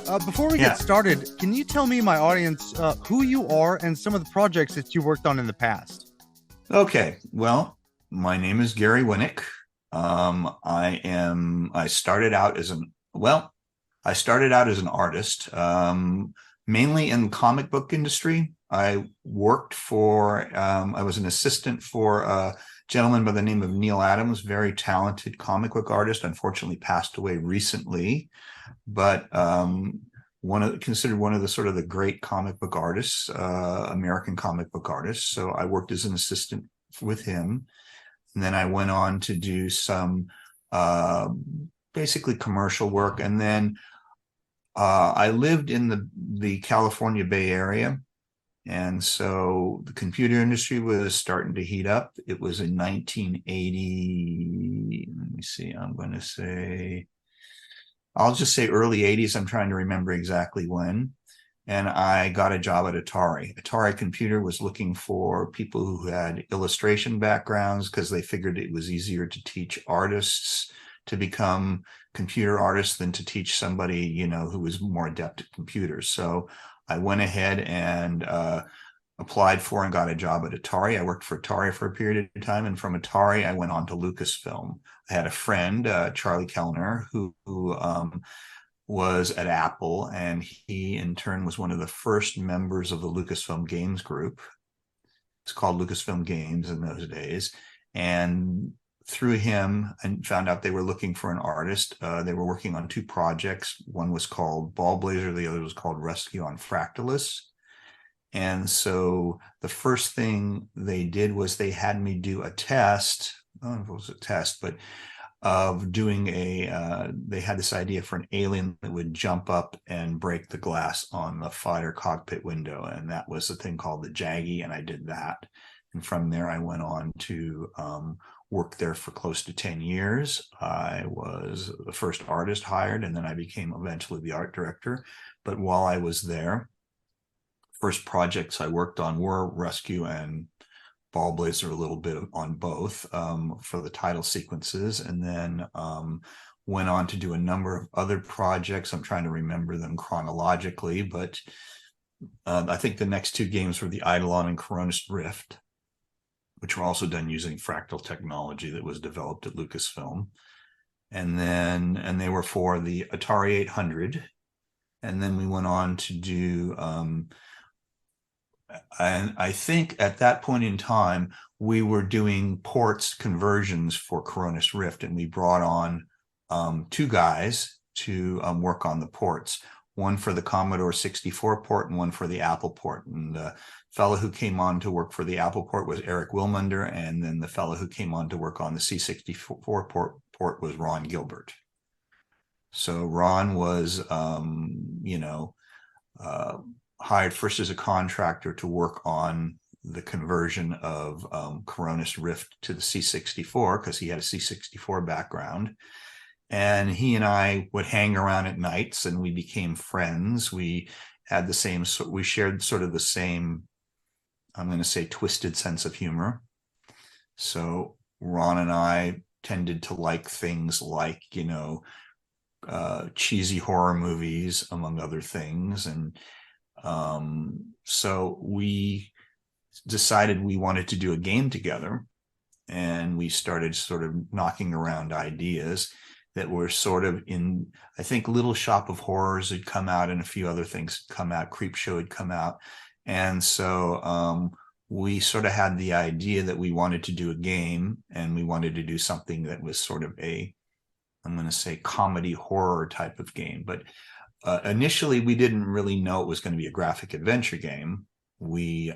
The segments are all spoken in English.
Before we get Yeah. started, can you tell me, my audience, who you are and some of the projects that you worked on in the past? Okay. Well, my name is Gary Winnick. I started out as I started out as an artist, mainly in the comic book industry. I was an assistant for a gentleman by the name of Neil Adams, very talented comic book artist, unfortunately passed away recently, but considered one of the sort of the great comic book artists, American comic book artists. So I worked as an assistant with him, and then I went on to do some uh, basically commercial work, and then I lived in the California Bay Area. And so the computer industry was starting to heat up. It was in 1980. Let me see. I'll just say early 80s. I'm trying to remember exactly when. And I got a job at Atari. Atari Computer was looking for people who had illustration backgrounds because they figured it was easier to teach artists to become computer artists than to teach somebody, who was more adept at computers. So I went ahead and applied for and got a job at Atari. I worked for Atari for a period of time, and from Atari, I went on to Lucasfilm. I had a friend, Charlie Kellner, who was at Apple, and he in turn was one of the first members of the Lucasfilm Games group. It's called Lucasfilm Games in those days. And through him, I found out they were looking for an artist. They were working on two projects. One was called Ball Blazer, the other was called Rescue on Fractalus. And so the first thing they did was they had me do a test. I don't know if it was a test, but of doing they had this idea for an alien that would jump up and break the glass on the fighter cockpit window. And that was a thing called the Jaggy. And I did that. And from there, I went on to work there for close to 10 years. I was the first artist hired, and then I became eventually the art director. But while I was there, first projects I worked on were Rescue and Ball Blazer, a little bit on both for the title sequences, and then went on to do a number of other projects. I'm trying to remember them chronologically, but I think the next two games were the Eidolon and Coronus Rift, which were also done using fractal technology that was developed at Lucasfilm. And they were for the Atari 800. And then we went on to do, and I think at that point in time, we were doing ports conversions for Coronus Rift, and we brought on two guys to work on the ports, one for the Commodore 64 port and one for the Apple port. And the fellow who came on to work for the Apple port was Eric Wilmunder, and then the fellow who came on to work on the C64 port was Ron Gilbert. So Ron was, hired first as a contractor to work on the conversion of Coronus Rift to the C64 because he had a C64 background. And he and I would hang around at nights, and we became friends. We shared sort of the same, I'm going to say, twisted sense of humor. So Ron and I tended to like things like, cheesy horror movies, among other things. And so we decided we wanted to do a game together, and we started sort of knocking around ideas that were sort of in, I think, Little Shop of Horrors had come out, and a few other things had come out. Creepshow had come out. And so we sort of had the idea that we wanted to do a game, and we wanted to do something that was sort of I'm going to say, comedy horror type of game. But initially, we didn't really know it was going to be a graphic adventure game. We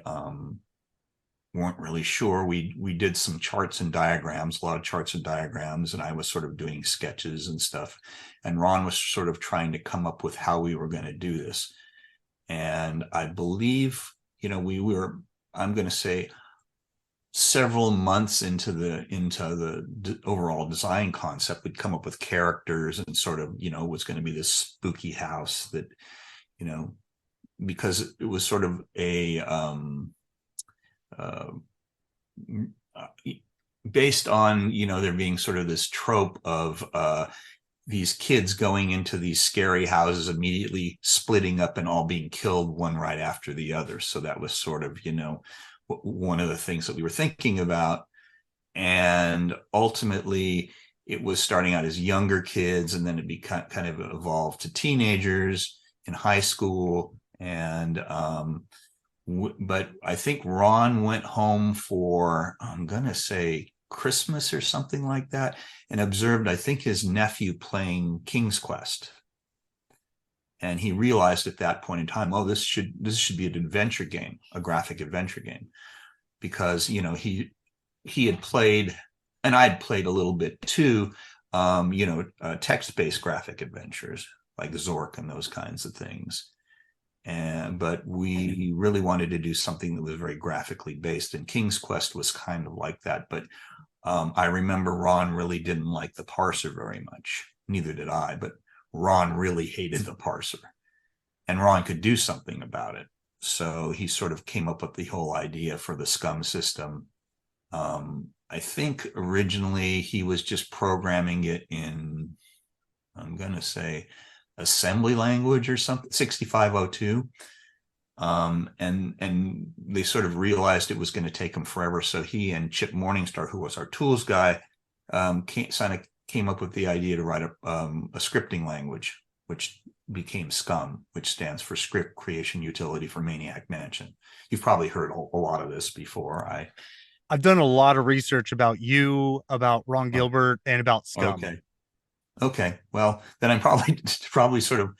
weren't really sure. We did some charts and diagrams, a lot of charts and diagrams, and I was sort of doing sketches and stuff. And Ron was sort of trying to come up with how we were going to do this. And I believe, we were, I'm going to say, several months into the overall design concept, we'd come up with characters and sort of, was going to be this spooky house that, because it was sort of a based on, there being sort of this trope of these kids going into these scary houses, immediately splitting up and all being killed one right after the other. So that was sort of, one of the things that we were thinking about. And ultimately, it was starting out as younger kids, and then it became kind of evolved to teenagers in high school. And but I think Ron went home for, I'm gonna say, Christmas or something like that, and observed, I think, his nephew playing King's Quest. And he realized at that point in time, oh, this should be an adventure game, a graphic adventure game, because he had played, and I'd played a little bit too, text-based graphic adventures like Zork and those kinds of things. But we really wanted to do something that was very graphically based, and King's Quest was kind of like that. But I remember Ron really didn't like the parser very much. Neither did I, but Ron really hated the parser, and Ron could do something about it. So he sort of came up with the whole idea for the scum system. I think originally he was just programming it in, I'm going to say, assembly language or something, 6502. And they sort of realized it was going to take him forever. So he and Chip Morningstar, who was our tools guy, came up with the idea to write a scripting language, which became SCUM, which stands for Script Creation Utility for Maniac Mansion. You've probably heard a lot of this before. I've done a lot of research about you, about Ron Gilbert, and about Scum. Okay. Well, then I'm probably sort of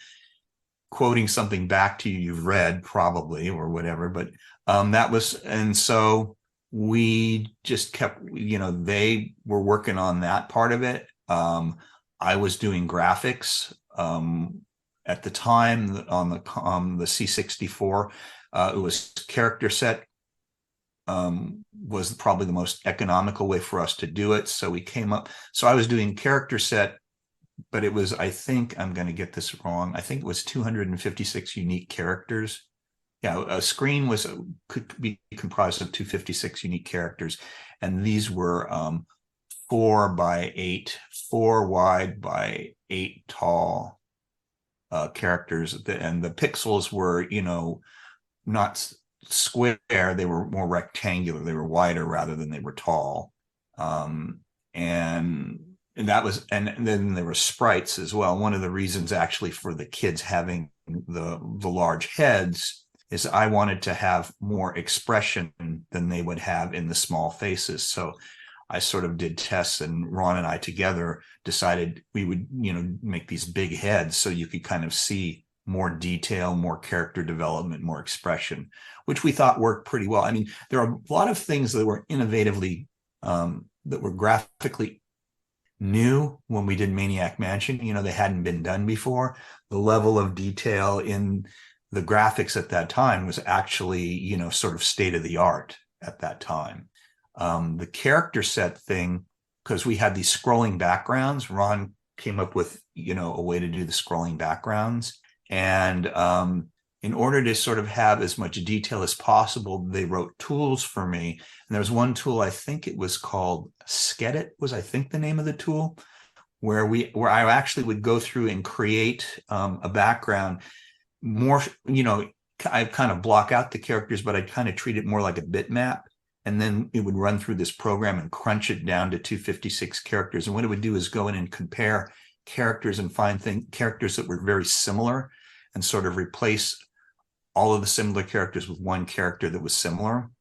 quoting something back to you you've read, probably, or whatever. But that was, and so we just kept, they were working on that part of it. I was doing graphics at the time on the C64. It was character set. Was probably the most economical way for us to do it. So we came up, so I was doing character set, but it was, I think, I'm going to get this wrong, I think it was 256 unique characters. Yeah, a screen could be comprised of 256 unique characters. And these were 4 by 8, 4 wide by 8 tall characters. And the pixels were, not square, they were more rectangular, they were wider rather than they were tall. And that was, and then there were sprites as well. One of the reasons actually for the kids having the large heads is I wanted to have more expression than they would have in the small faces. So I sort of did tests, and Ron and I together decided we would, make these big heads so you could kind of see more detail, more character development, more expression, which we thought worked pretty well. I mean, there are a lot of things that were innovatively, that were graphically new when we did Maniac Mansion. They hadn't been done before. The level of detail in the graphics at that time was actually, sort of state of the art at that time. The character set thing, because we had these scrolling backgrounds, Ron came up with, a way to do the scrolling backgrounds. And in order to sort of have as much detail as possible, they wrote tools for me. And there was one tool, I think it was called Skedit, was I think the name of the tool, where I actually would go through and create a background more, I kind of block out the characters, but I'd kind of treat it more like a bitmap. And then it would run through this program and crunch it down to 256 characters. And what it would do is go in and compare characters and find characters that were very similar and sort of replace all of the similar characters with one character that was similar.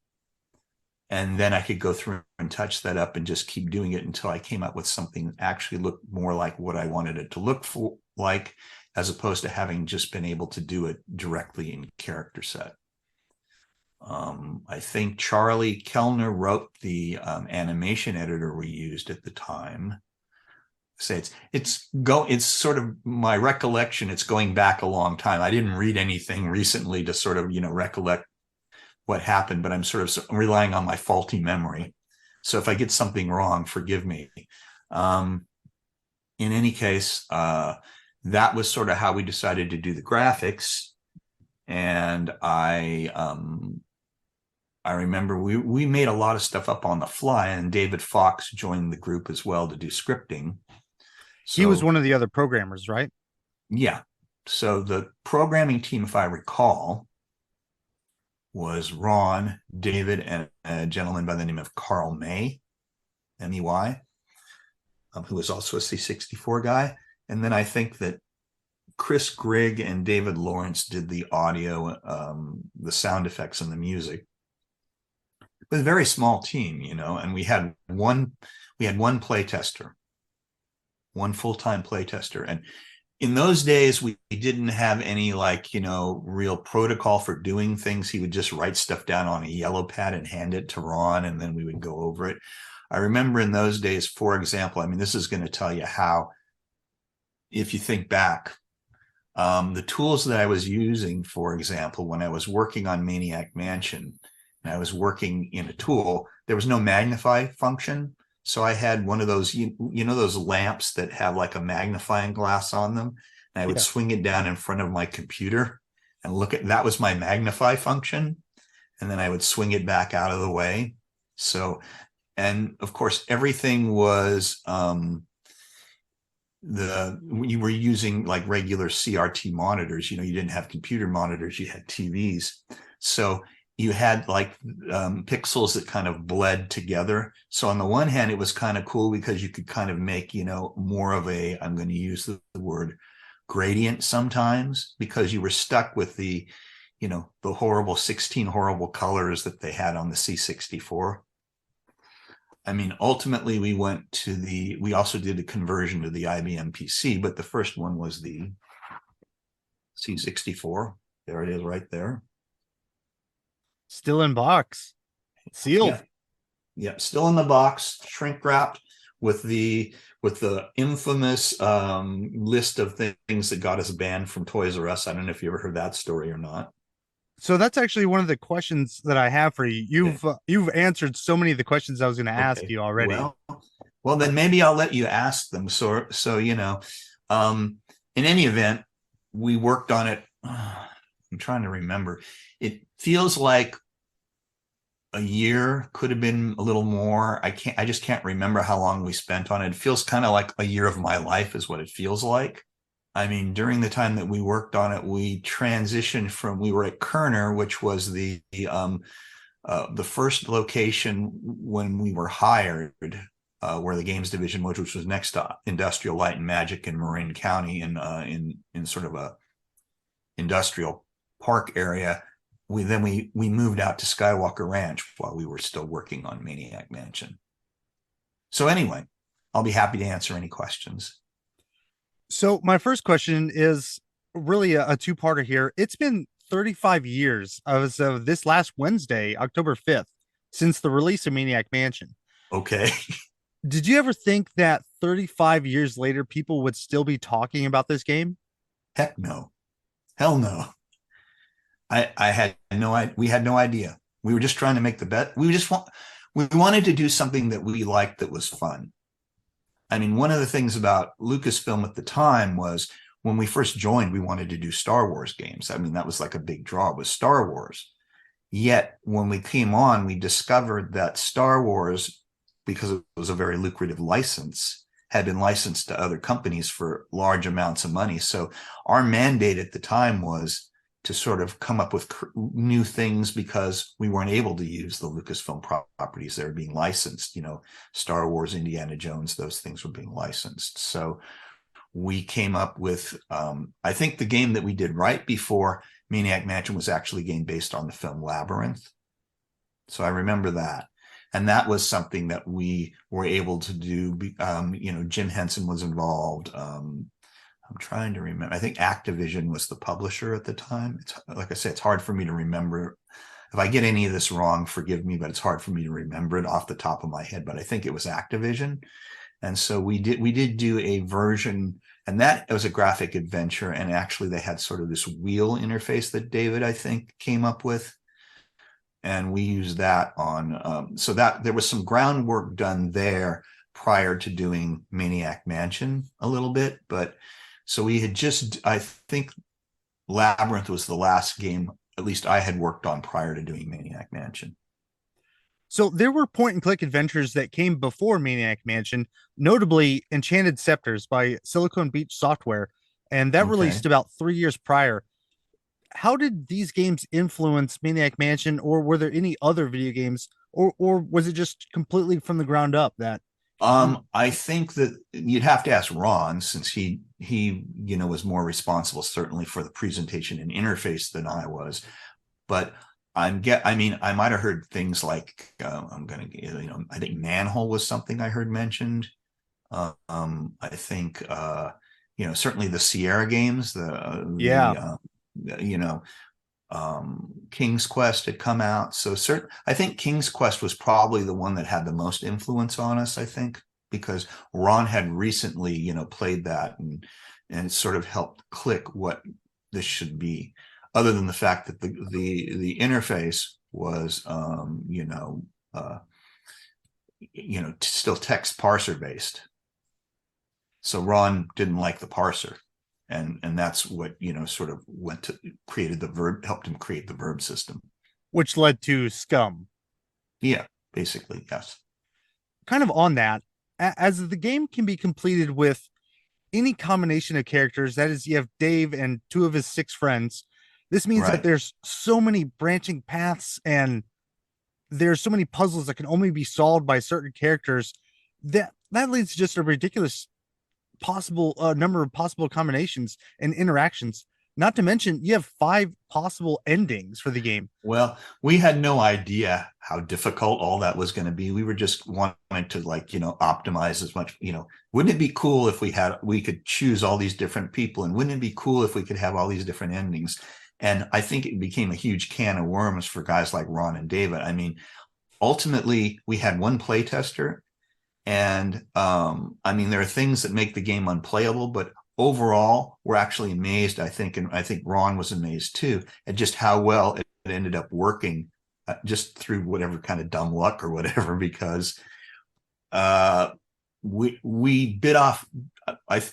And then I could go through and touch that up and just keep doing it until I came up with something that actually looked more like what I wanted it to look like, as opposed to having just been able to do it directly in character set. I think Charlie Kellner wrote the animation editor we used at the time. Say it's sort of my recollection. It's going back a long time. I didn't read anything recently to sort of, recollect what happened, but I'm sort of relying on my faulty memory. So if I get something wrong, forgive me. In any case, that was sort of how we decided to do the graphics. And I remember we made a lot of stuff up on the fly, and David Fox joined the group as well to do scripting. He was So one of the other programmers, right? yeah. So the programming team, if I recall, was Ron, David, and a gentleman by the name of Carl May, Mey, who was also a C64 guy. And then I think that Chris Grigg and David Lawrence did the audio, the sound effects, and the music. It was a very small team, and we had one play tester, one full-time play tester. And in those days, we didn't have any real protocol for doing things. He would just write stuff down on a yellow pad and hand it to Ron, and then we would go over it. I remember in those days, for example, this is going to tell you how, if you think back, the tools that I was using, for example, when I was working on Maniac Mansion, and I was working in a tool, there was no magnify function. So I had one of those, those lamps that have like a magnifying glass on them. And I would swing it down in front of my computer and that was my magnify function. And then I would swing it back out of the way. So, and of course, everything was, you were using like regular CRT monitors, you didn't have computer monitors, you had TVs. So you had pixels that kind of bled together. So on the one hand, it was kind of cool because you could kind of make, more of I'm going to use the word gradient sometimes, because you were stuck with the horrible 16 horrible colors that they had on the C64. Ultimately we also did a conversion to the IBM PC, but the first one was the C64. There it is right there. Still in box, sealed. Yeah, still in the box, shrink wrapped with the infamous list of things that got us banned from Toys R Us. I don't know if you ever heard that story or not. So that's actually one of the questions that I have for you. You've answered so many of the questions I was going to ask Okay. you already. Well, then maybe I'll let you ask them. So in any event, we worked on it. I'm trying to remember. It feels like a year, could have been a little more. I just can't remember how long we spent on it. It feels kind of like a year of my life is what it feels like. During the time that we worked on it, we transitioned we were at Kerner, which was the first location when we were hired, where the games division was, which was next to Industrial Light and Magic in Marin County, in sort of a industrial park area. We moved out to Skywalker Ranch while we were still working on Maniac Mansion. So anyway, I'll be happy to answer any questions. So my first question is really a two-parter here. It's been 35 years as of this last Wednesday, October 5th, since the release of Maniac Mansion. Okay. Did you ever think that 35 years later, people would still be talking about this game? Heck no. Hell no. We had no idea. We were just trying to make the bet. We wanted to do something that we liked that was fun. One of the things about Lucasfilm at the time was when we first joined, we wanted to do Star Wars games. That was like a big draw, was Star Wars. Yet when we came on, we discovered that Star Wars, because it was a very lucrative license, had been licensed to other companies for large amounts of money. So our mandate at the time was to sort of come up with new things, because we weren't able to use the Lucasfilm properties that were being licensed. Star Wars, Indiana Jones, those things were being licensed. So we came up with, I think the game that we did right before Maniac Mansion was actually a game based on the film Labyrinth. So I remember that. And that was something that we were able to do. Jim Henson was involved. I'm trying to remember. I think Activision was the publisher at the time. It's, like I said, it's hard for me to remember. If I get any of this wrong, forgive me, but it's hard for me to remember it off the top of my head. But I think it was Activision. And so we did do a version, and that was a graphic adventure. And actually they had sort of this wheel interface that David, I think, came up with. And we used that on, so that there was some groundwork done there prior to doing Maniac Mansion a little bit. But so we had I think Labyrinth was the last game, at least I had worked on prior to doing Maniac Mansion. So there were point and click adventures that came before Maniac Mansion, notably Enchanted Scepters by Silicon Beach Software, and that Okay. released about 3 years prior. How did these games influence Maniac Mansion, or were there any other video games, or was it just completely from the ground up that you? I think that you'd have to ask Ron, since he was more responsible certainly for the presentation and interface than I was. But I mean, I might have heard things like I think Manhole was something I heard mentioned. I think certainly the Sierra games, Yeah, you know King's Quest had come out. So I think King's Quest was probably the one that had the most influence on us, I think, because Ron had recently, played that, and it sort of helped click what this should be. Other than the fact that the interface was still text parser based. So Ron didn't like the parser, and that's what sort of went to created the verb, helped him create the verb system. which led to Scum. Yeah, basically, yes. Kind of on that, as the game can be completed with any combination of characters, that is, you have Dave and two of his six friends. This means that Right. there's so many branching paths and there's so many puzzles that can only be solved by certain characters that leads to just a ridiculous possible number of possible combinations and interactions. Not to mention, you have five possible endings for the game. Well, we had no idea how difficult all that was going to be. We were just wanting to optimize as much, wouldn't it be cool if we could choose all these different people, and wouldn't it be cool if we could have all these different endings? And I think it became a huge can of worms for guys like Ron and David. I mean, ultimately we had one play tester, and I mean, there are things that make the game unplayable, but overall, we're actually amazed, I think, and I think Ron was amazed too, at just how well it ended up working, just through whatever kind of dumb luck or whatever, because uh, we bit off.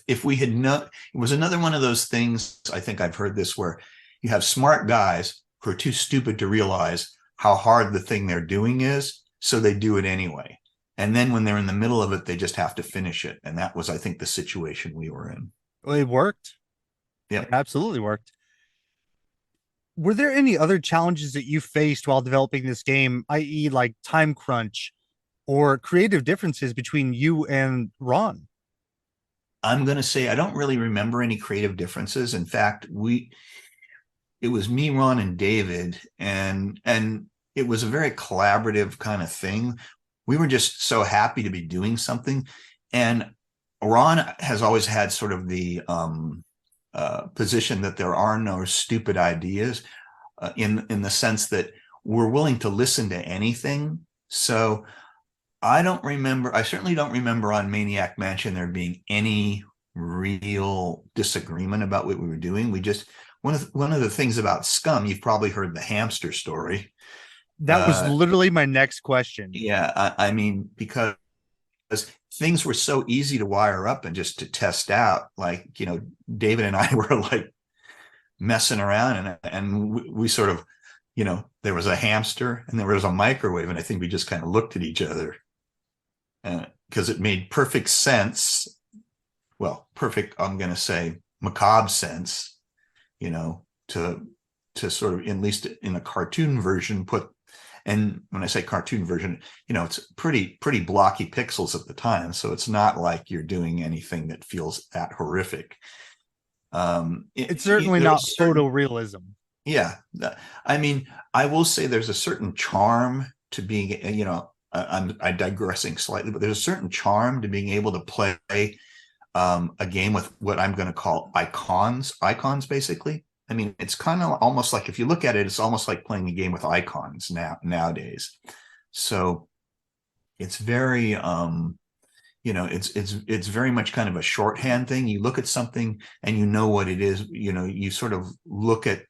If we had not, it was another one of those things. I think I've heard this where you have smart guys who are too stupid to realize how hard the thing they're doing is, so they do it anyway. And then when they're in the middle of it, they just have to finish it. And that was, I think, the situation we were in. Well, it worked. It Yep. absolutely worked. Were there any other challenges that you faced while developing this game, i.e., like time crunch or creative differences between you and Ron? I'm going to say I don't really remember any creative differences. In fact, it was me, Ron, and David, and it was a very collaborative kind of thing. We were just so happy to be doing something. And Ron has always had sort of the position that there are no stupid ideas, in the sense that we're willing to listen to anything. So I certainly don't remember on Maniac Mansion there being any real disagreement about what we were doing. We just, one of the things about Scum, you've probably heard the hamster story. That was Uh, literally my next question. yeah, I mean, because things were so easy to wire up and just to test out. Like, David and I were like messing around, and we sort of, there was a hamster and there was a microwave, and I think we just kind of looked at each other, because it made perfect sense. Well, perfect, I'm going to say macabre sense, to sort of, at least in a cartoon version, put. And when I say cartoon version, it's pretty blocky pixels at the time, so it's not like you're doing anything that feels that horrific. It's certainly not There's certain, photorealism. yeah. I mean, I will say there's a certain charm to being, I'm digressing slightly, but there's a certain charm to being able to play a game with what I'm going to call icons, basically. I mean, it's kind of almost like, if you look at it, it's almost like playing a game with icons nowadays. So it's very, it's very much kind of a shorthand thing. You look at something and you know what it is. You sort of look at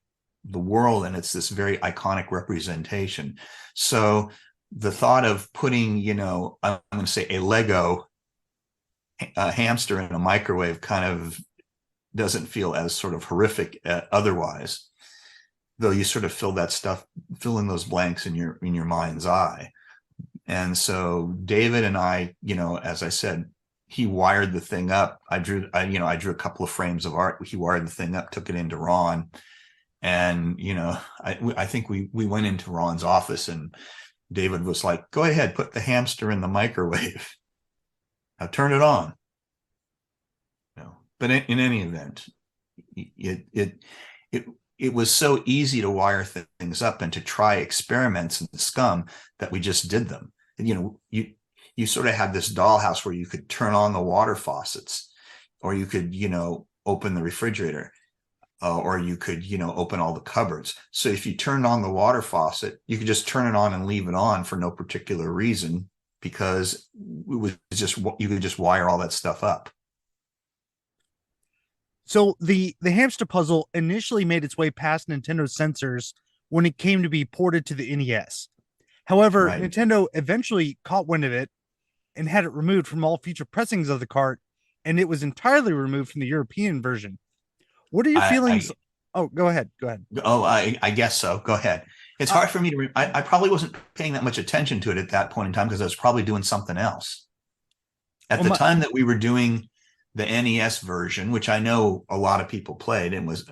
the world and it's this very iconic representation. So the thought of putting, I'm going to say a Lego hamster in a microwave kind of doesn't feel as sort of horrific otherwise, though you sort of fill in those blanks in your mind's eye. And so David and I, as I said, he wired the thing up. I drew a couple of frames of art. He wired the thing up, took it into Ron, and I think we went into Ron's office, and David was like, "Go ahead, put the hamster in the microwave. Now turn it on." But in any event, it it it it was so easy to wire things up and to try experiments in the scum that we just did them. And, you sort of had this dollhouse where you could turn on the water faucets, or you could open the refrigerator, or you could open all the cupboards. So if you turned on the water faucet, you could just turn it on and leave it on for no particular reason, because it was just, you could just wire all that stuff up. So the hamster puzzle initially made its way past Nintendo's censors when it came to be ported to the NES. However, Right. Nintendo eventually caught wind of it and had it removed from all future pressings of the cart, and it was entirely removed from the European version. What are your feelings? I Oh, go ahead. Go ahead. Oh, I guess so. Go ahead. It's Uh, hard for me to. I probably wasn't paying that much attention to it at that point in time because I was probably doing something else. At well, the time that we were doing the NES version, which I know a lot of people played, and was,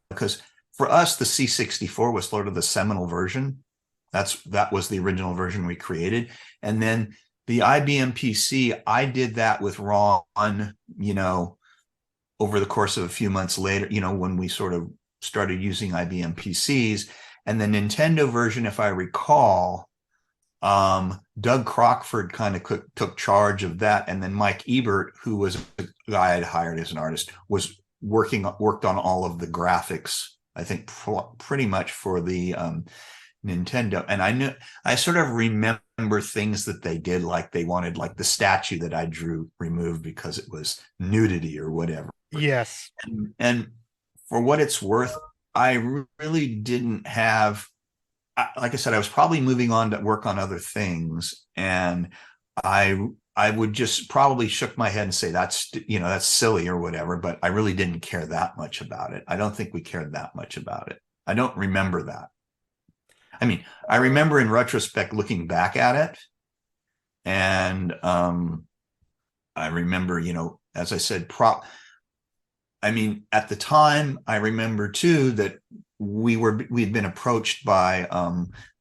because for us the C64 was sort of the seminal version. That was the original version we created, and then the IBM PC, I did that with Ron, over the course of a few months later, when we sort of started using IBM PCs. And the Nintendo version, if I recall, Doug Crockford kind of took charge of that. And then Mike Ebert, who was a guy I'd hired as an artist, worked on all of the graphics, I think pretty much for the Nintendo. And I sort of remember things that they did, like they wanted like the statue that I drew removed because it was nudity or whatever. yes. And for what it's worth, I really didn't have, like I said, I was probably moving on to work on other things, and I would just probably shook my head and say that's silly or whatever, but I really didn't care that much about it. I don't think we cared that much about it. I don't remember that. I mean, I remember in retrospect looking back at it, and I remember, as I said, I mean, at the time, I remember too that we'd been approached by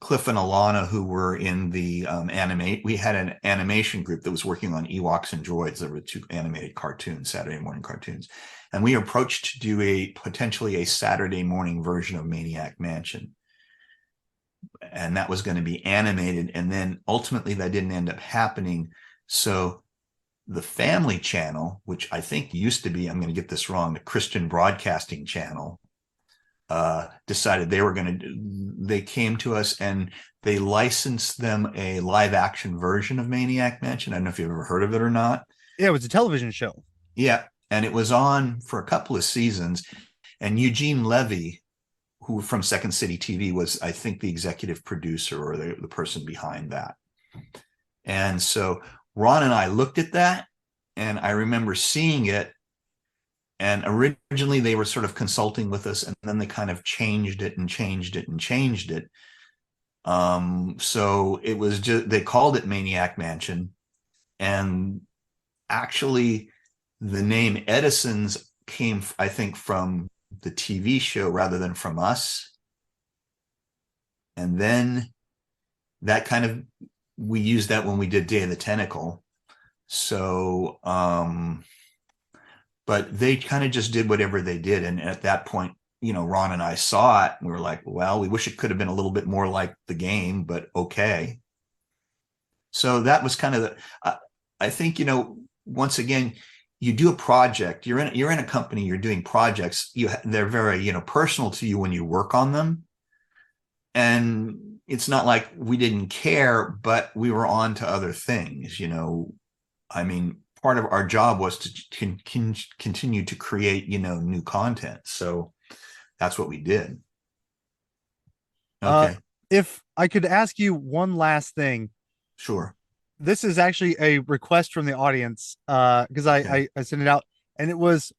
Cliff and Alana, who were in the animate. We had an animation group that was working on Ewoks and Droids. There were two animated cartoons, Saturday morning cartoons, and we approached to do potentially a Saturday morning version of Maniac Mansion, and that was going to be animated. And then ultimately, that didn't end up happening. So the Family Channel, which I think used to be, I'm going to get this wrong, the Christian Broadcasting Channel, decided they came to us and they licensed them a live action version of Maniac Mansion. I don't know if you've ever heard of it or not. Yeah, it was a television show. Yeah. And it was on for a couple of seasons. And Eugene Levy, who from Second City TV, was, I think, the executive producer or the person behind that. And so Ron and I looked at that, and I remember seeing it. And originally they were sort of consulting with us, and then they kind of changed it and changed it and changed it. So it was just, they called it Maniac Mansion. And actually the name Edison's came, I think, from the TV show rather than from us. And then that kind of, we used that when we did Day of the Tentacle. So, but they kind of just did whatever they did. And at that point, Ron and I saw it and we were like, well, we wish it could have been a little bit more like the game, but okay. So that was kind of I think, once again, you do a project, you're in a company, you're doing projects, they're very, personal to you when you work on them. And it's not like we didn't care, but we were on to other things, I mean, part of our job was to continue to create, new content. So that's what we did. Uh, Okay, if I could ask you one last thing, sure. this is actually a request from the audience because Okay. I sent it out, and it was,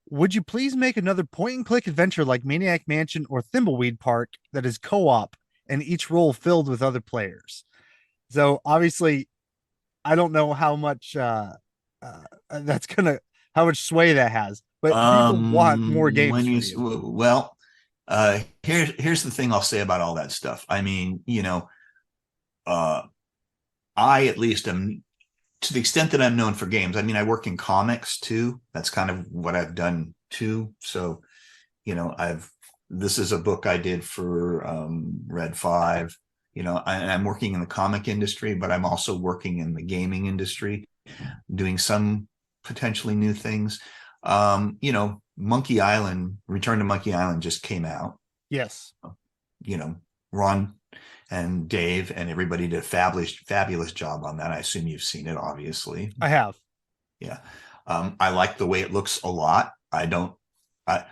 would you please make another point and click adventure like Maniac Mansion or Thimbleweed Park that is co-op and each role filled with other players? So obviously, I don't know how much that's gonna how much sway that has, but people want more When games you from you. well, here's the thing I'll say about all that stuff. I mean, uh, I at least am, to the extent that I'm known for games. I mean, I work in comics too. That's kind of what I've done too. So, I've this is a book I did for Red Five. I'm working in the comic industry, but I'm also working in the gaming industry, doing some potentially new things. Monkey Island, Return to Monkey Island just came out. Yes, You know, Ron and Dave and everybody did a fabulous job on that. I assume you've seen it, obviously. I have. Yeah. I like the way it looks a lot. I don't. I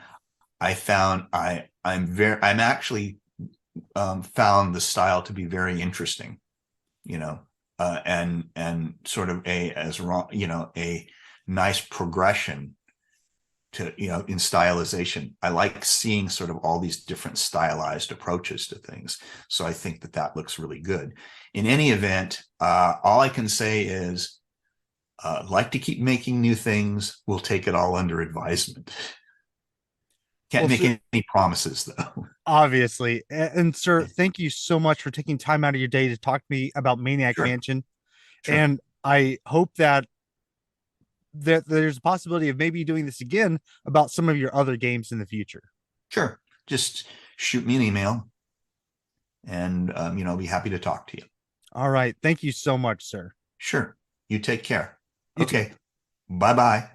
I found I'm actually found the style to be very interesting. You know, and sort of a nice progression to in stylization. I like seeing sort of all these different stylized approaches to things. So I think that looks really good. In any event, all I can say is like to keep making new things. We'll take it all under advisement. Can't Well, make sir, any promises though. obviously, and sir, thank you so much for taking time out of your day to talk to me about Maniac Sure, Mansion. sure, And I hope that there's a possibility of maybe doing this again about some of your other games in the future. sure. Just shoot me an email, and I'll be happy to talk to you. All right. Thank you so much, sir. Sure. You take care. You too. Okay. Bye bye.